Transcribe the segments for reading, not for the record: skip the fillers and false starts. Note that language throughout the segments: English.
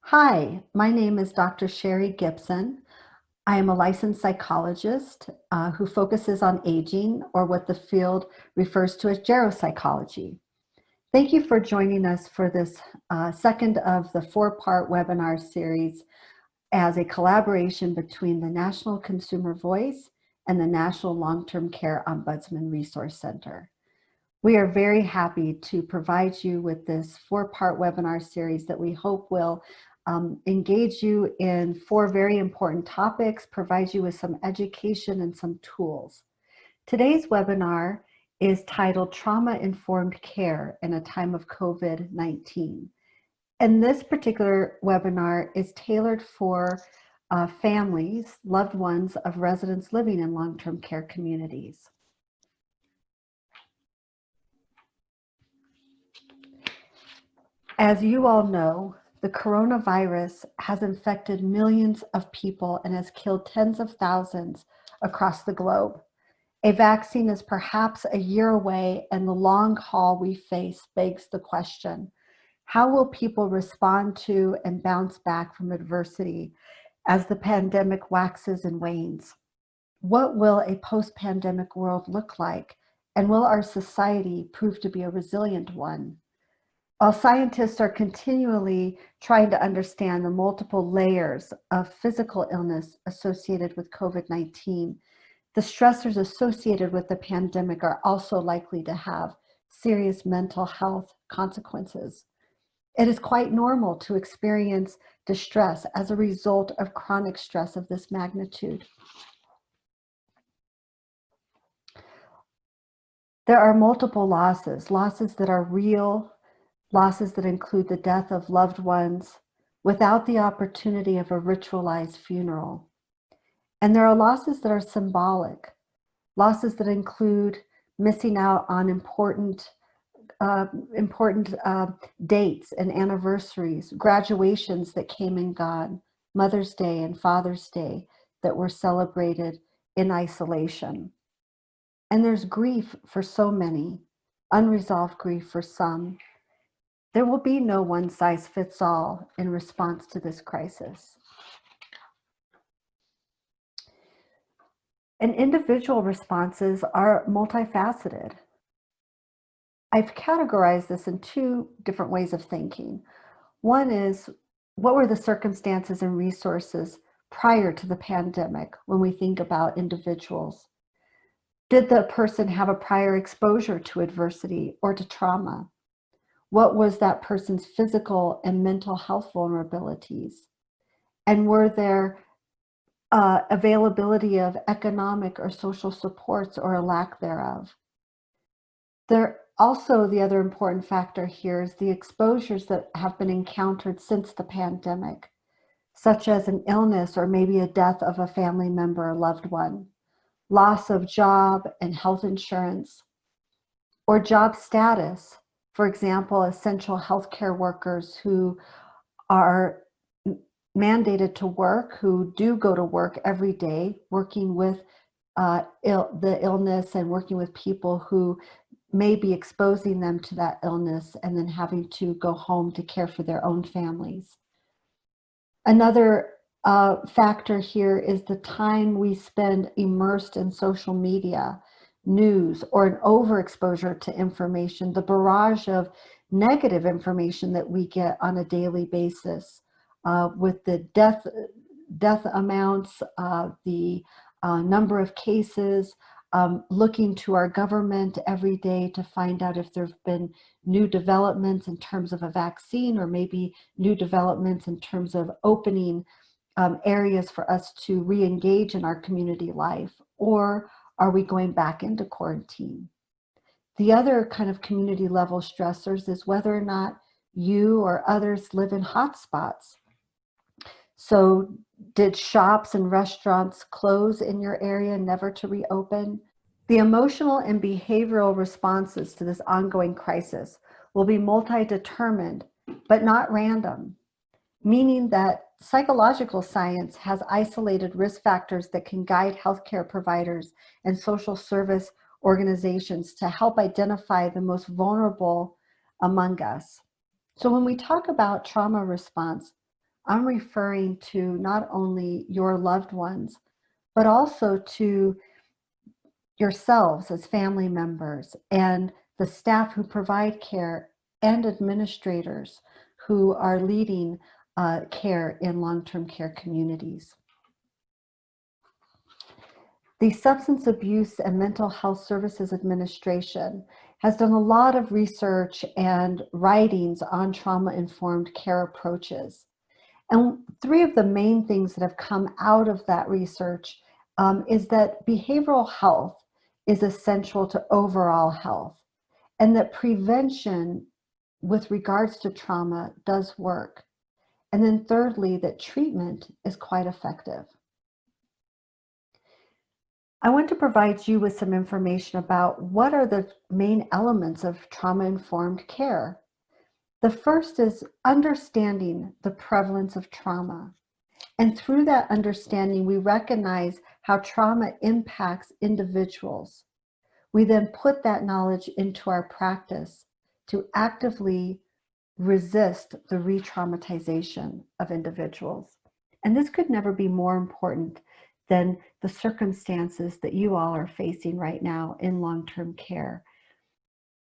Hi, my name is Dr. Sherry Gibson. I am a licensed psychologist who focuses on aging, or what the field refers to as geropsychology. Thank you for joining us for this second of the four-part webinar series as a collaboration between the National Consumer Voice and the National Long-Term Care Ombudsman Resource Center. We are very happy to provide you with this four-part webinar series that we hope will engage you in four very important topics, provide you with some education and some tools. Today's webinar is titled Trauma-Informed Care in a Time of COVID-19. And this particular webinar is tailored for families, loved ones of residents living in long-term care communities. As you all know, the coronavirus has infected millions of people and has killed tens of thousands across the globe. A vaccine is perhaps a year away, and the long haul we face begs the question, how will people respond to and bounce back from adversity as the pandemic waxes and wanes? What will a post-pandemic world look like, and will our society prove to be a resilient one? While scientists are continually trying to understand the multiple layers of physical illness associated with COVID-19, the stressors associated with the pandemic are also likely to have serious mental health consequences. It is quite normal to experience distress as a result of chronic stress of this magnitude. There are multiple losses that are real, losses that include the death of loved ones without the opportunity of a ritualized funeral. And there are losses that are symbolic, losses that include missing out on important dates and anniversaries, graduations that came and gone, Mother's Day and Father's Day that were celebrated in isolation. And there's grief for so many, unresolved grief for some. There will be no one-size-fits-all in response to this crisis. And individual responses are multifaceted. I've categorized this in two different ways of thinking. One is, what were the circumstances and resources prior to the pandemic when we think about individuals? Did the person have a prior exposure to adversity or to trauma? What was that person's physical and mental health vulnerabilities? And were there availability of economic or social supports or a lack thereof? Also, the other important factor here is the exposures that have been encountered since the pandemic, such as an illness or maybe a death of a family member or loved one, loss of job and health insurance, or job status. For example, essential healthcare workers who are mandated to work, who do go to work every day, working with the illness and working with people who may be exposing them to that illness and then having to go home to care for their own families. Another factor here is the time we spend immersed in social media, news, or an overexposure to information, the barrage of negative information that we get on a daily basis with the death amounts, the number of cases, looking to our government every day to find out if there have been new developments in terms of a vaccine, or maybe new developments in terms of opening areas for us to re-engage in our community life, or are we going back into quarantine? The other kind of community level stressors is whether or not you or others live in hotspots. So did shops and restaurants close in your area, never to reopen? The emotional and behavioral responses to this ongoing crisis will be multi-determined, but not random, meaning that psychological science has isolated risk factors that can guide healthcare providers and social service organizations to help identify the most vulnerable among us. So when we talk about trauma response, I'm referring to not only your loved ones, but also to yourselves as family members and the staff who provide care and administrators who are leading care in long-term care communities. The Substance Abuse and Mental Health Services Administration has done a lot of research and writings on trauma-informed care approaches. And three of the main things that have come out of that research is that behavioral health is essential to overall health, and that prevention with regards to trauma does work. And then thirdly, that treatment is quite effective. I want to provide you with some information about what are the main elements of trauma-informed care. The first is understanding the prevalence of trauma. And through that understanding, we recognize how trauma impacts individuals. We then put that knowledge into our practice to actively resist the re-traumatization of individuals. And this could never be more important than the circumstances that you all are facing right now in long-term care.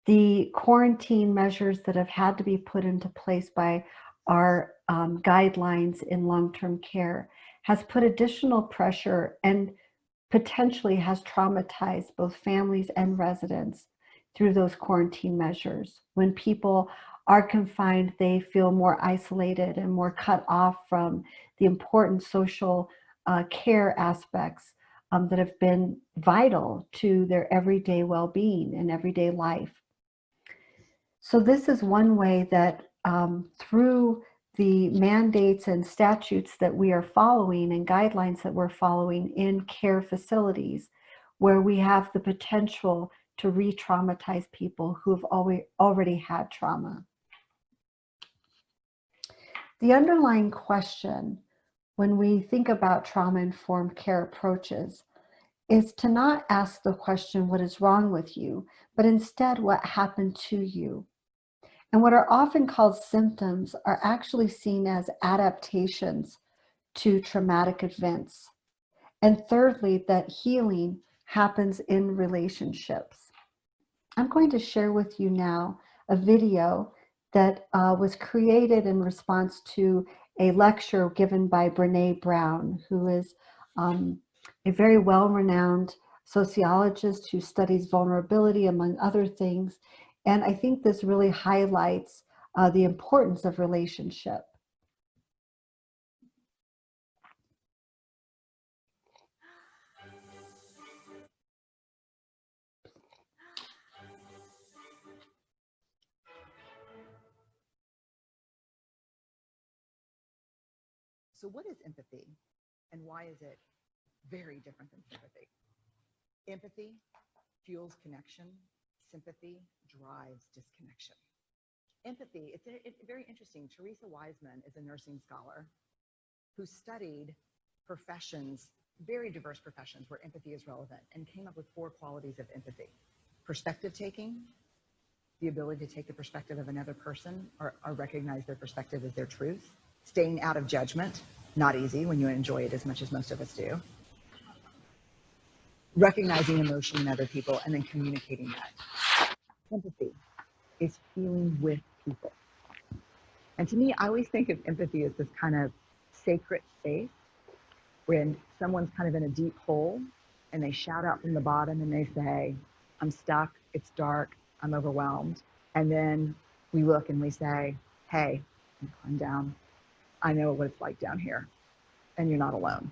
The quarantine measures that have had to be put into place by our guidelines in long-term care has put additional pressure and potentially has traumatized both families and residents through those quarantine measures. When people are confined, they feel more isolated and more cut off from the important social care aspects that have been vital to their everyday well-being and everyday life. So this is one way that through the mandates and statutes that we are following and guidelines that we're following in care facilities, where we have the potential to re-traumatize people who have already had trauma. The underlying question when we think about trauma-informed care approaches is to not ask the question, what is wrong with you, but instead, what happened to you? And what are often called symptoms are actually seen as adaptations to traumatic events. And thirdly, that healing happens in relationships. I'm going to share with you now a video that was created in response to a lecture given by Brene Brown, who is a very well-renowned sociologist who studies vulnerability, among other things. And I think this really highlights the importance of relationship. So what is empathy, and why is it very different than sympathy? Empathy fuels connection. Sympathy drives disconnection. Empathy, it's very interesting. Teresa Wiseman is a nursing scholar who studied professions, very diverse professions where empathy is relevant, and came up with 4 qualities of empathy. Perspective taking, the ability to take the perspective of another person or recognize their perspective as their truth. Staying out of judgment, not easy when you enjoy it as much as most of us do. Recognizing emotion in other people and then communicating that. Empathy is feeling with people. And to me, I always think of empathy as this kind of sacred space when someone's kind of in a deep hole and they shout out from the bottom and they say, I'm stuck, it's dark, I'm overwhelmed. And then we look and we say, hey, climb down. I know what it's like down here, and you're not alone.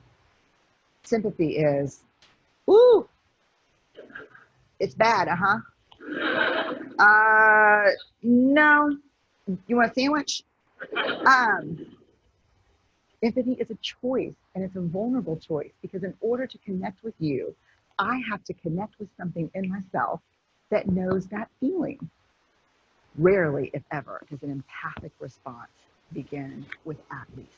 Sympathy is, ooh, it's bad, no, you want a sandwich? Empathy is a choice, and it's a vulnerable choice, because in order to connect with you, I have to connect with something in myself that knows that feeling. Rarely, if ever, does an empathic response begin with at least.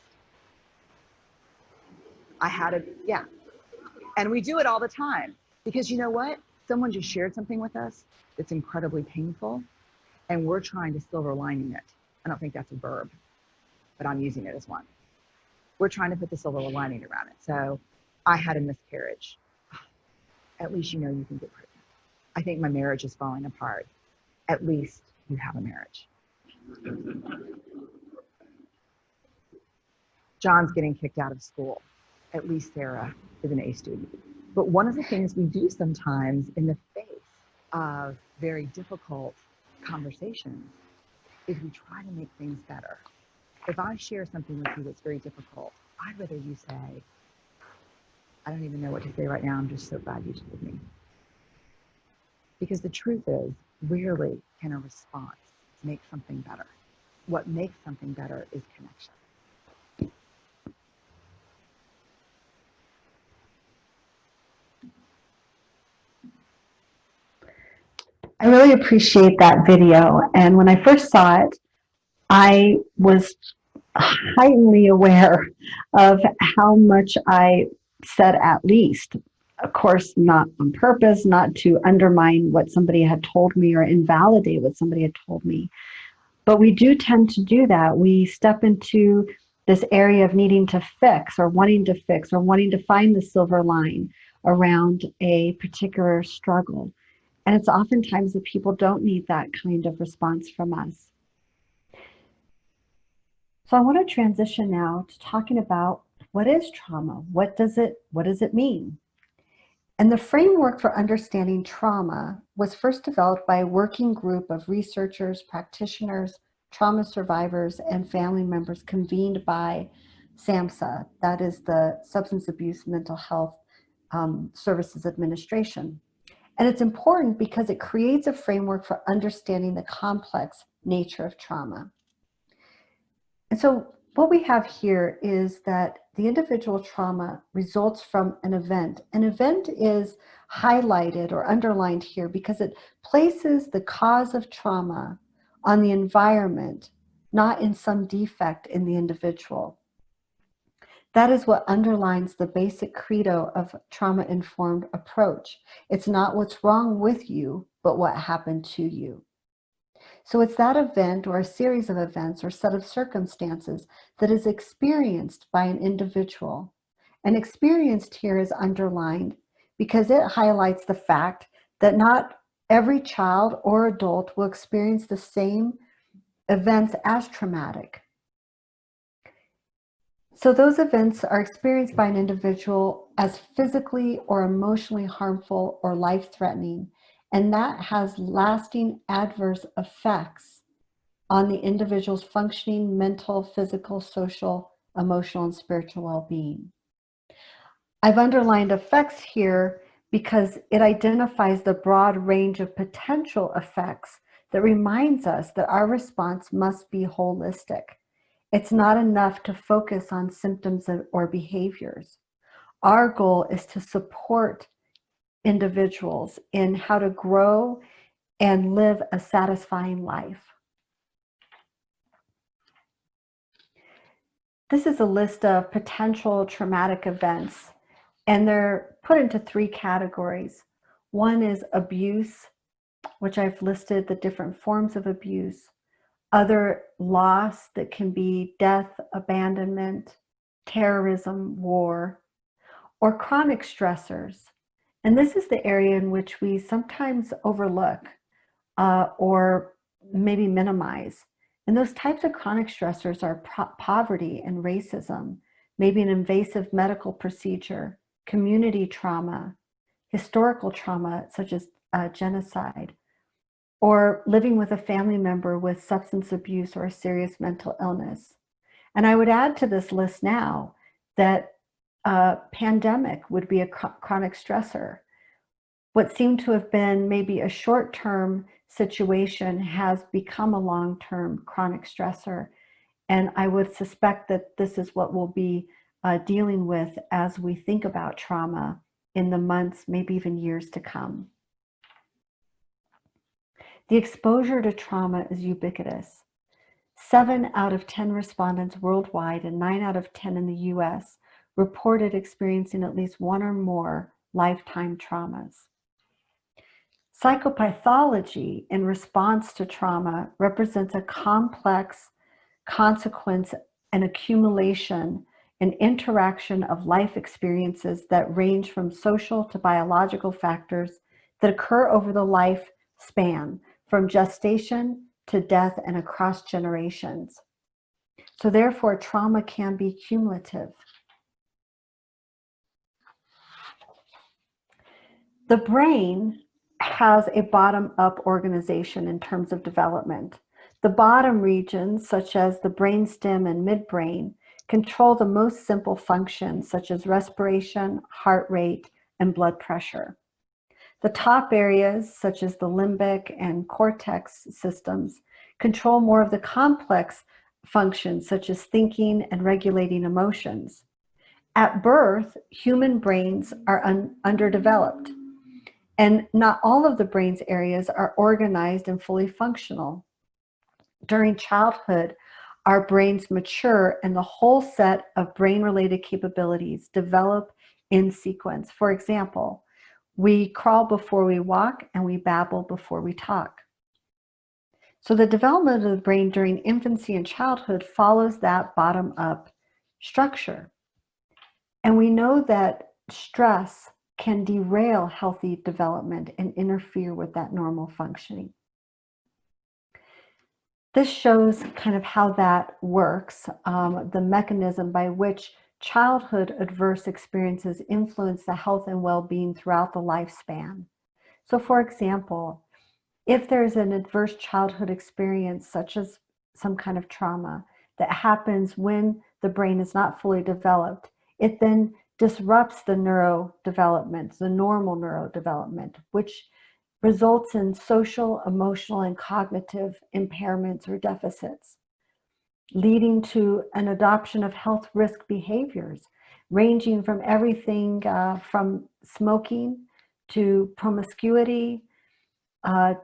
I had it, yeah. And we do it all the time, because you know what? Someone just shared something with us that's incredibly painful, and we're trying to silver lining it. I don't think that's a verb, but I'm using it as one. we're trying to put the silver lining around it. So I had a miscarriage. At least you know you can get pregnant. I think my marriage is falling apart. At least you have a marriage. John's getting kicked out of school. At least Sarah is an A student. But one of the things we do sometimes in the face of very difficult conversations is we try to make things better. If I share something with you that's very difficult, I'd rather you say, I don't even know what to say right now. I'm just so glad you told me. Because the truth is, rarely can a response make something better. What makes something better is connection. I really appreciate that video. And when I first saw it, I was heightenedly aware of how much I said at least. Of course, not on purpose, not to undermine what somebody had told me or invalidate what somebody had told me. But we do tend to do that. We step into this area of needing to fix or wanting to find the silver line around a particular struggle. And it's oftentimes that people don't need that kind of response from us. So I want to transition now to talking about what is trauma? What does it mean? And the framework for understanding trauma was first developed by a working group of researchers, practitioners, trauma survivors, and family members convened by SAMHSA, that is the Substance Abuse Mental Health Services Administration. And it's important because it creates a framework for understanding the complex nature of trauma. And so what we have here is that the individual trauma results from an event. An event is highlighted or underlined here because it places the cause of trauma on the environment, not in some defect in the individual. That is what underlines the basic credo of trauma-informed approach. It's not what's wrong with you, but what happened to you. So it's that event or a series of events or set of circumstances that is experienced by an individual. And experienced here is underlined because it highlights the fact that not every child or adult will experience the same events as traumatic. So those events are experienced by an individual as physically or emotionally harmful or life-threatening, and that has lasting adverse effects on the individual's functioning mental, physical, social, emotional, and spiritual well-being. I've underlined effects here because it identifies the broad range of potential effects that reminds us that our response must be holistic. It's not enough to focus on symptoms or behaviors. Our goal is to support individuals in how to grow and live a satisfying life. This is a list of potential traumatic events, and they're put into three categories. One is abuse, which I've listed the different forms of abuse. Other loss that can be death, abandonment, terrorism, war, or chronic stressors. And this is the area in which we sometimes overlook or maybe minimize. And those types of chronic stressors are poverty and racism, maybe an invasive medical procedure, community trauma, historical trauma such as genocide, or living with a family member with substance abuse or a serious mental illness. And I would add to this list now that a pandemic would be a chronic stressor. What seemed to have been maybe a short-term situation has become a long-term chronic stressor. And I would suspect that this is what we'll be dealing with as we think about trauma in the months, maybe even years to come. The exposure to trauma is ubiquitous. 7 out of 10 respondents worldwide and 9 out of 10 in the US reported experiencing at least one or more lifetime traumas. Psychopathology in response to trauma represents a complex consequence and accumulation an interaction of life experiences that range from social to biological factors that occur over the lifespan, from gestation to death and across generations. So therefore, trauma can be cumulative. The brain has a bottom-up organization in terms of development. The bottom regions, such as the brainstem and midbrain, control the most simple functions, such as respiration, heart rate, and blood pressure. The top areas, such as the limbic and cortex systems, control more of the complex functions, such as thinking and regulating emotions. At birth, human brains are underdeveloped, and not all of the brain's areas are organized and fully functional. During childhood, our brains mature and the whole set of brain-related capabilities develop in sequence. For example, we crawl before we walk and we babble before we talk. So the development of the brain during infancy and childhood follows that bottom-up structure. And we know that stress can derail healthy development and interfere with that normal functioning. This shows kind of how that works, the mechanism by which childhood adverse experiences influence the health and well-being throughout the lifespan. So for example, if there's an adverse childhood experience, such as some kind of trauma that happens when the brain is not fully developed, it then disrupts the neurodevelopment, the normal neurodevelopment, which results in social, emotional, and cognitive impairments or deficits, leading to an adoption of health risk behaviors, ranging from everything from smoking to promiscuity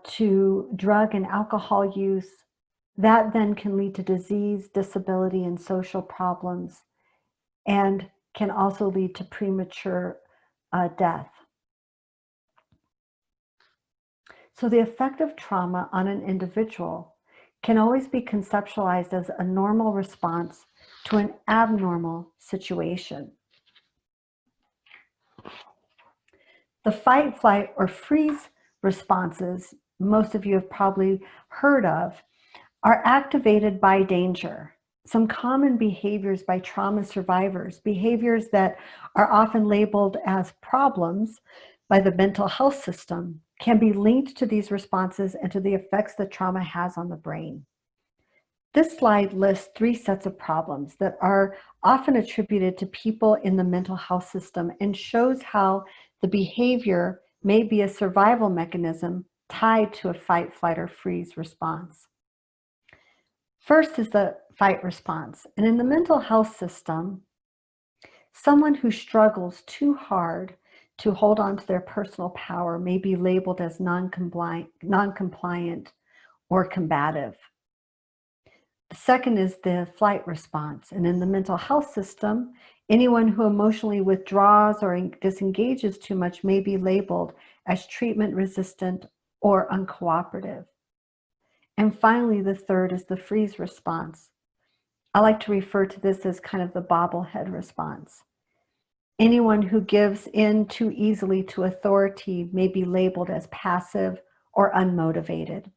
to drug and alcohol use. That then can lead to disease, disability, and social problems, and can also lead to premature death. So the effect of trauma on an individual can always be conceptualized as a normal response to an abnormal situation. The fight, flight, or freeze responses most of you have probably heard of are activated by danger. Some common behaviors by trauma survivors, behaviors that are often labeled as problems by the mental health system, can be linked to these responses and to the effects that trauma has on the brain. This slide lists 3 sets of problems that are often attributed to people in the mental health system and shows how the behavior may be a survival mechanism tied to a fight, flight, or freeze response. First is the fight response. And in the mental health system, someone who struggles too hard to hold on to their personal power may be labeled as non-compliant or combative. The second is the flight response. And in the mental health system, anyone who emotionally withdraws or disengages too much may be labeled as treatment resistant or uncooperative. And finally, the third is the freeze response. I like to refer to this as kind of the bobblehead response. Anyone who gives in too easily to authority may be labeled as passive or unmotivated.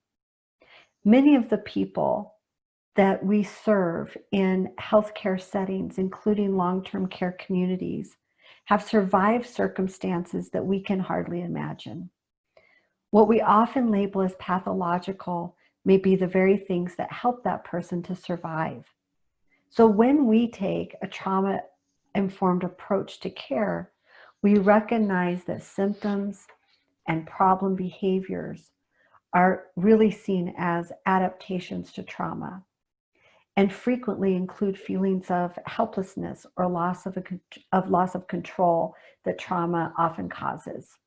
Many of the people that we serve in healthcare settings, including long-term care communities, have survived circumstances that we can hardly imagine. What we often label as pathological may be the very things that help that person to survive. So when we take a trauma-informed approach to care, we recognize that symptoms and problem behaviors are really seen as adaptations to trauma, and frequently include feelings of helplessness or loss of control that trauma often causes.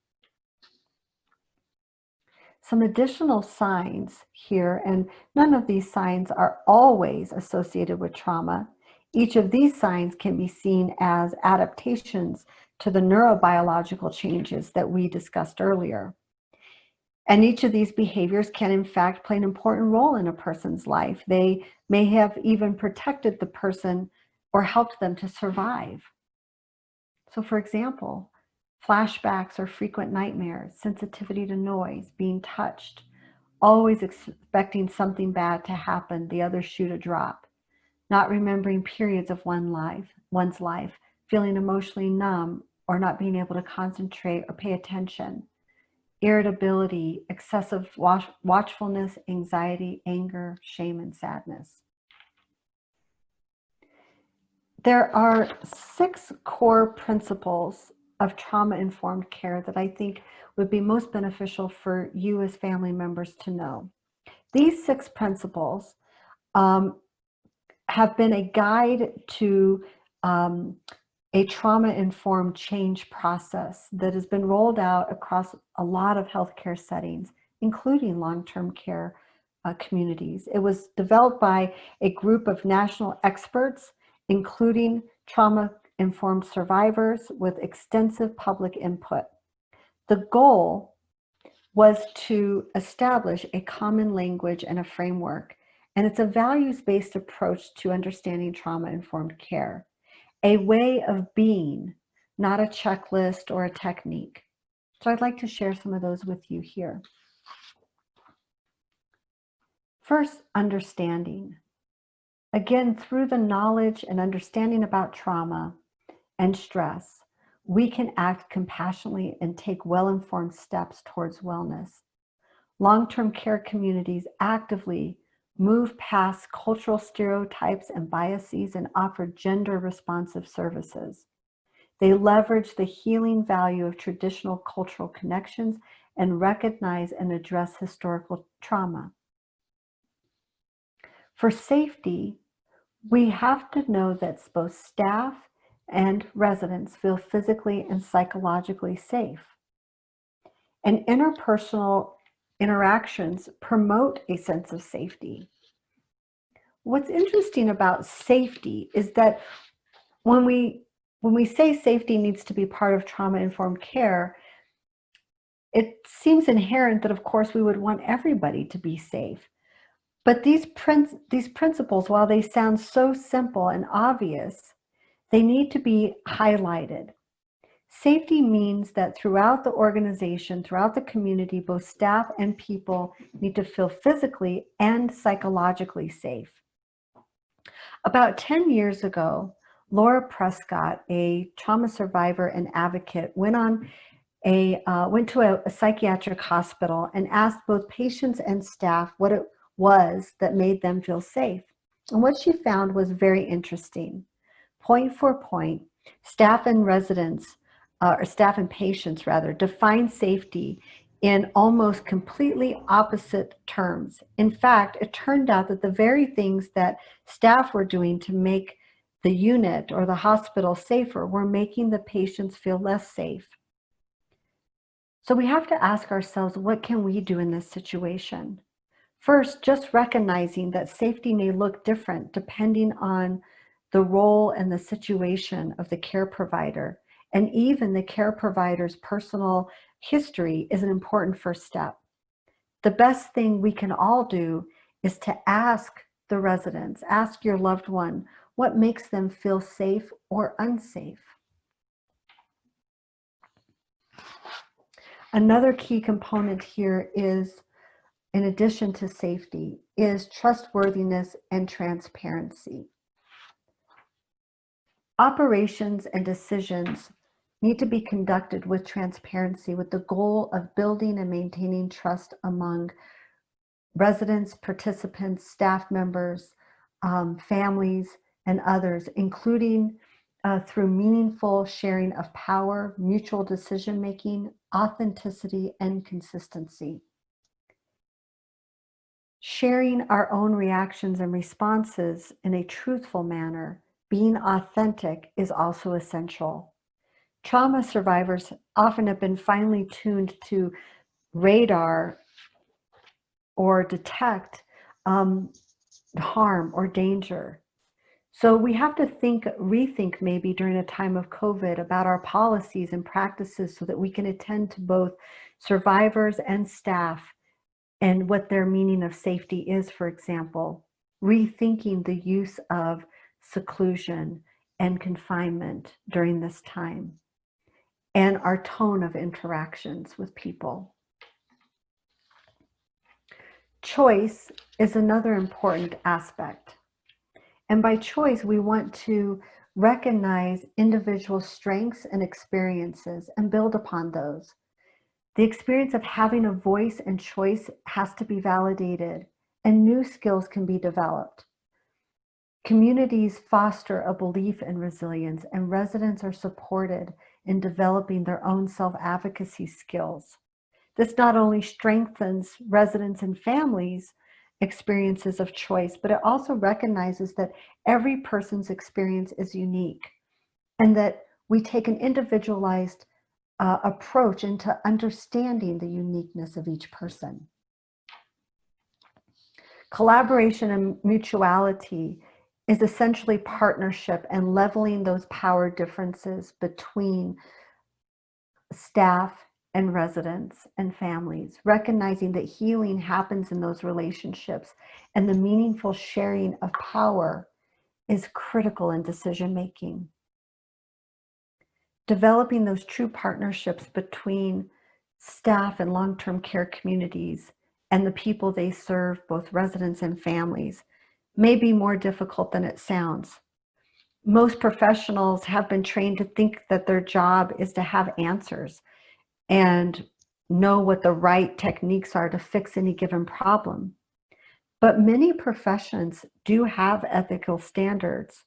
Some additional signs here, and none of these signs are always associated with trauma. Each of these signs can be seen as adaptations to the neurobiological changes that we discussed earlier. And each of these behaviors can in fact play an important role in a person's life. They may have even protected the person or helped them to survive. So for example, flashbacks or frequent nightmares, sensitivity to noise, being touched, always expecting something bad to happen, the other shoe to drop, not remembering periods of one's life, feeling emotionally numb or not being able to concentrate or pay attention, irritability, excessive watchfulness, anxiety, anger, shame, and sadness. There are 6 core principles of trauma-informed care that I think would be most beneficial for you as family members to know. These 6 principles have been a guide to a trauma-informed change process that has been rolled out across a lot of healthcare settings, including long-term care communities. It was developed by a group of national experts, including trauma-informed survivors, with extensive public input. The goal was to establish a common language and a framework, and it's a values-based approach to understanding trauma-informed care. A way of being, not a checklist or a technique. So I'd like to share some of those with you here. First, understanding. Again, through the knowledge and understanding about trauma and stress, we can act compassionately and take well-informed steps towards wellness. Long-term care communities actively move past cultural stereotypes and biases and offer gender-responsive services. They leverage the healing value of traditional cultural connections and recognize and address historical trauma. For safety, we have to know that both staff and residents feel physically and psychologically safe. And interpersonal interactions promote a sense of safety. What's interesting about safety is that when we say safety needs to be part of trauma-informed care, it seems inherent that, of course, we would want everybody to be safe. But these principles, while they sound so simple and obvious, they need to be highlighted. Safety means that throughout the organization, throughout the community, both staff and people need to feel physically and psychologically safe. About 10 years ago, Laura Prescott, a trauma survivor and advocate, went to a psychiatric hospital and asked both patients and staff what it was that made them feel safe. And what she found was very interesting. Point for point, staff and patients rather, define safety in almost completely opposite terms. In fact, it turned out that the very things that staff were doing to make the unit or the hospital safer were making the patients feel less safe. So we have to ask ourselves, what can we do in this situation? First, just recognizing that safety may look different depending on the role and the situation of the care provider. And even the care provider's personal history is an important first step. The best thing we can all do is to ask the residents, ask your loved one, what makes them feel safe or unsafe. Another key component here is, in addition to safety, is trustworthiness and transparency. Operations and decisions need to be conducted with transparency, with the goal of building and maintaining trust among residents, participants, staff members, families, and others, including through meaningful sharing of power, mutual decision-making, authenticity, and consistency. Sharing our own reactions and responses in a truthful manner, being authentic, is also essential. Trauma survivors often have been finely tuned to radar or detect harm or danger. So we have to rethink maybe during a time of COVID about our policies and practices so that we can attend to both survivors and staff and what their meaning of safety is, for example. Rethinking the use of seclusion, and confinement during this time, and our tone of interactions with people. Choice is another important aspect. And by choice, we want to recognize individual strengths and experiences and build upon those. The experience of having a voice and choice has to be validated, and new skills can be developed. Communities foster a belief in resilience, and residents are supported in developing their own self-advocacy skills. This not only strengthens residents and families' experiences of choice, but it also recognizes that every person's experience is unique and that we take an individualized approach into understanding the uniqueness of each person. Collaboration and mutuality is essentially partnership and leveling those power differences between staff and residents and families, recognizing that healing happens in those relationships and the meaningful sharing of power is critical in decision making. Developing those true partnerships between staff and long-term care communities and the people they serve, both residents and families, may be more difficult than it sounds. Most professionals have been trained to think that their job is to have answers and know what the right techniques are to fix any given problem. But many professions do have ethical standards,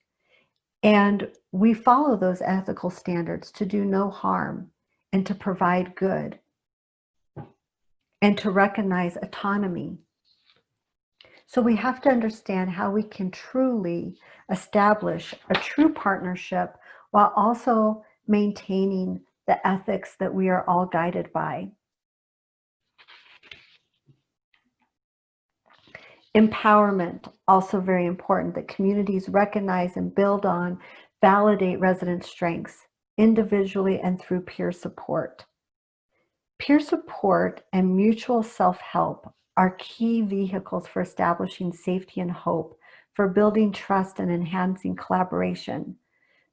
and we follow those ethical standards to do no harm and to provide good and to recognize autonomy. So we have to understand how we can truly establish a true partnership while also maintaining the ethics that we are all guided by. Empowerment, also very important, that communities recognize and build on, validate resident strengths individually and through peer support. Peer support and mutual self-help are key vehicles for establishing safety and hope, for building trust and enhancing collaboration,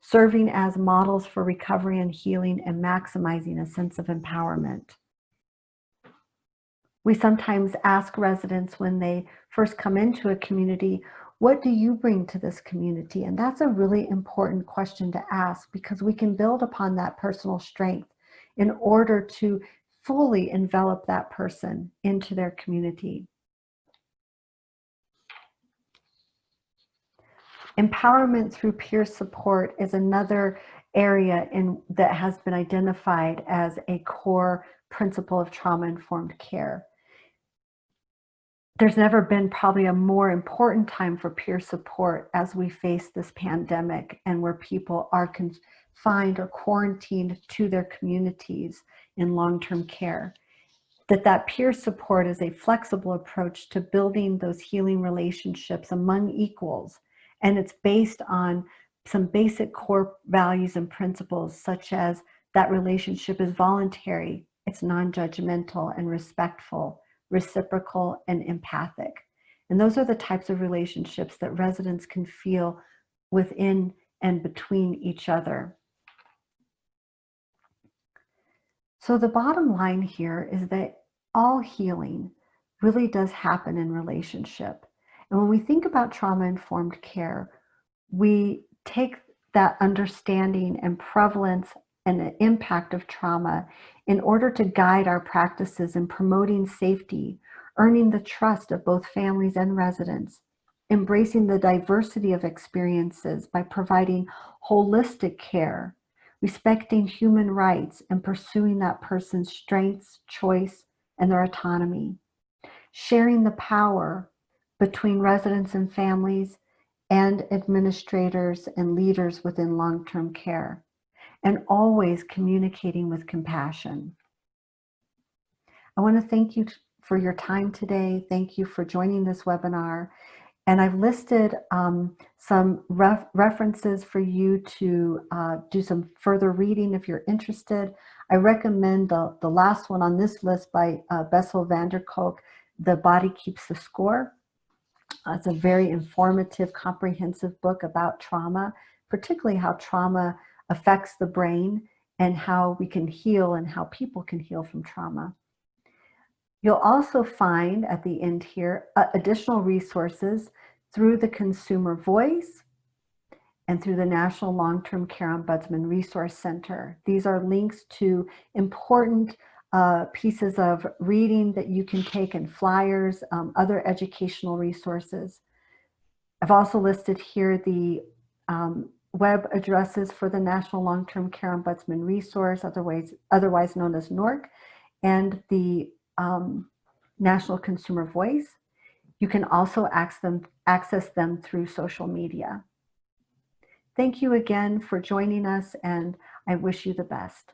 serving as models for recovery and healing, and maximizing a sense of empowerment. We sometimes ask residents when they first come into a community, what do you bring to this community? And that's a really important question to ask, because we can build upon that personal strength in order to fully envelop that person into their community. Empowerment through peer support is another area that has been identified as a core principle of trauma-informed care. There's never been probably a more important time for peer support as we face this pandemic and where people are confined or quarantined to their communities in long-term care. That peer support is a flexible approach to building those healing relationships among equals. And it's based on some basic core values and principles, such as that relationship is voluntary, it's non-judgmental and respectful, reciprocal and empathic. And those are the types of relationships that residents can feel within and between each other. So the bottom line here is that all healing really does happen in relationship. And when we think about trauma-informed care, we take that understanding and prevalence and the impact of trauma in order to guide our practices in promoting safety, earning the trust of both families and residents, embracing the diversity of experiences by providing holistic care, respecting human rights, and pursuing that person's strengths, choice, and their autonomy, sharing the power between residents and families and administrators and leaders within long-term care, and always communicating with compassion. I want to thank you for your time today. Thank you for joining this webinar. And I've listed some references for you to do some further reading if you're interested. I recommend the last one on this list by Bessel van der Kolk, The Body Keeps the Score. It's a very informative, comprehensive book about trauma, particularly how trauma affects the brain and how we can heal and how people can heal from trauma. You'll also find at the end here additional resources through the Consumer Voice and through the National Long-Term Care Ombudsman Resource Center. These are links to important pieces of reading that you can take and flyers, other educational resources. I've also listed here the web addresses for the National Long-Term Care Ombudsman Resource, otherwise known as NORC, and the National Consumer Voice. You can also access them through social media. Thank you again for joining us, and I wish you the best.